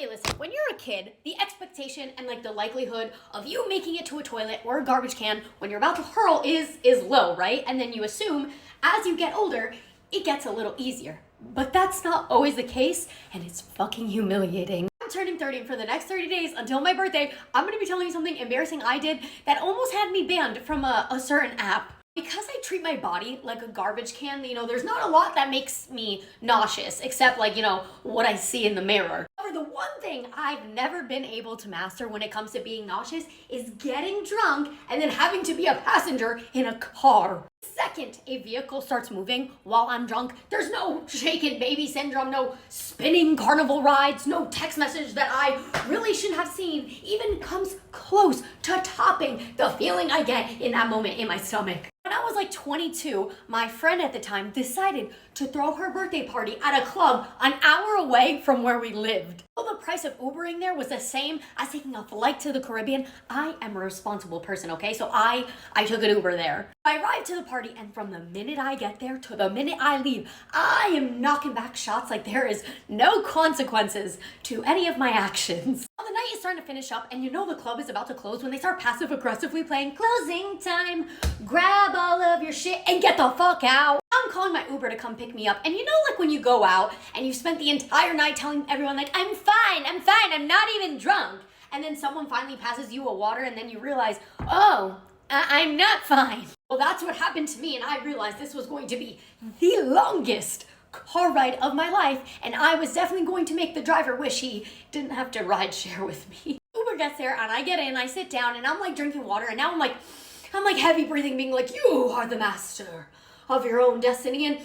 Okay, listen, when you're a kid, the expectation and like the likelihood of you making it to a toilet or a garbage can when you're about to hurl is low, right? And then you assume as you get older, it gets a little easier. But that's not always the case, and it's fucking humiliating. I'm turning 30, and for the next 30 days until my birthday, I'm gonna be telling you something embarrassing I did that almost had me banned from a certain app. Because I treat my body like a garbage can, there's not a lot that makes me nauseous, except what I see in the mirror. However, the one thing I've never been able to master when it comes to being nauseous is getting drunk and then having to be a passenger in a car. The second a vehicle starts moving while I'm drunk, there's no shaken baby syndrome, no spinning carnival rides, no text message that I really shouldn't have seen even comes close to topping the feeling I get in that moment in my stomach. When I was like 22, my friend at the time decided to throw her birthday party at a club an hour away from where we lived. Though the price of Ubering there was the same as taking a flight to the Caribbean, I am a responsible person, okay? So I took an Uber there. I arrived to the party, and from the minute I get there to the minute I leave, I am knocking back shots like there is no consequences to any of my actions. Well, the night is starting to finish up, and the club is about to close when they start passive-aggressively playing closing time. Grab all of your shit and get the fuck out. I'm calling my Uber to come pick me up, and like when you go out and you've spent the entire night telling everyone like, I'm fine, I'm not even drunk. And then someone finally passes you a water, and then you realize, oh, I'm not fine. Well, that's what happened to me, and I realized this was going to be the longest car ride of my life, and I was definitely going to make the driver wish he didn't have to ride share with me. Uber gets there, and I get in, I sit down, and I'm like drinking water, and now I'm like heavy breathing, being like, you are the master of your own destiny, and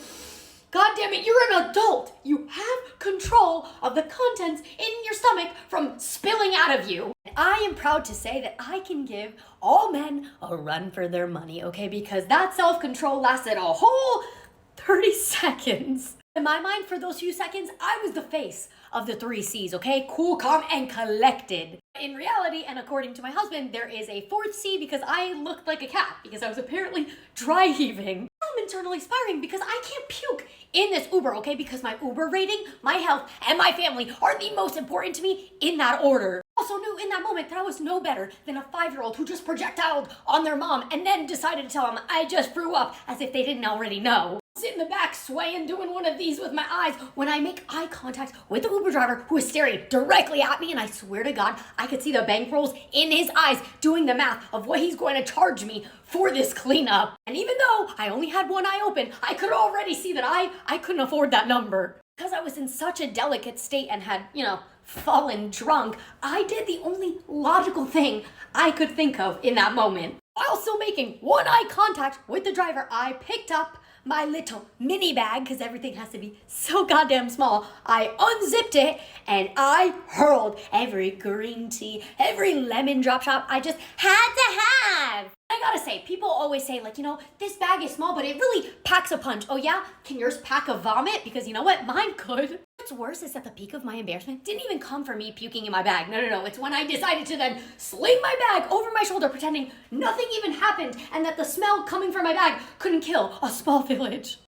God damn it, you're an adult. You have control of the contents in your stomach from spilling out of you. And I am proud to say that I can give all men a run for their money, okay? Because that self-control lasted a whole 30 seconds. In my mind, for those few seconds, I was the face of the 3 C's, okay? Cool, calm, and collected. In reality, and according to my husband, there is a 4th C because I looked like a cat because I was apparently dry heaving. I'm internally spiraling because I can't puke in this Uber, okay? Because my Uber rating, my health, and my family are the most important to me in that order. I also knew in that moment that I was no better than a 5-year-old who just projectiled on their mom and then decided to tell them I just threw up as if they didn't already know. Sit in the back swaying, doing one of these with my eyes when I make eye contact with the Uber driver who is staring directly at me, and I swear to God, I could see the bankrolls in his eyes doing the math of what he's going to charge me for this cleanup. And even though I only had one eye open, I could already see that I couldn't afford that number. Because I was in such a delicate state and had, fallen drunk, I did the only logical thing I could think of in that moment. While still making one eye contact with the driver, I picked up my little mini bag, because everything has to be so goddamn small. I unzipped it and I hurled every green tea, every lemon drop shot I just had to have. I gotta say, people always say this bag is small, but it really packs a punch. Oh yeah? Can yours pack a vomit? Because you know what? Mine could. What's worse is that the peak of my embarrassment didn't even come from me puking in my bag. No. It's when I decided to then sling my bag over my shoulder, pretending nothing even happened, and that the smell coming from my bag couldn't kill a small village.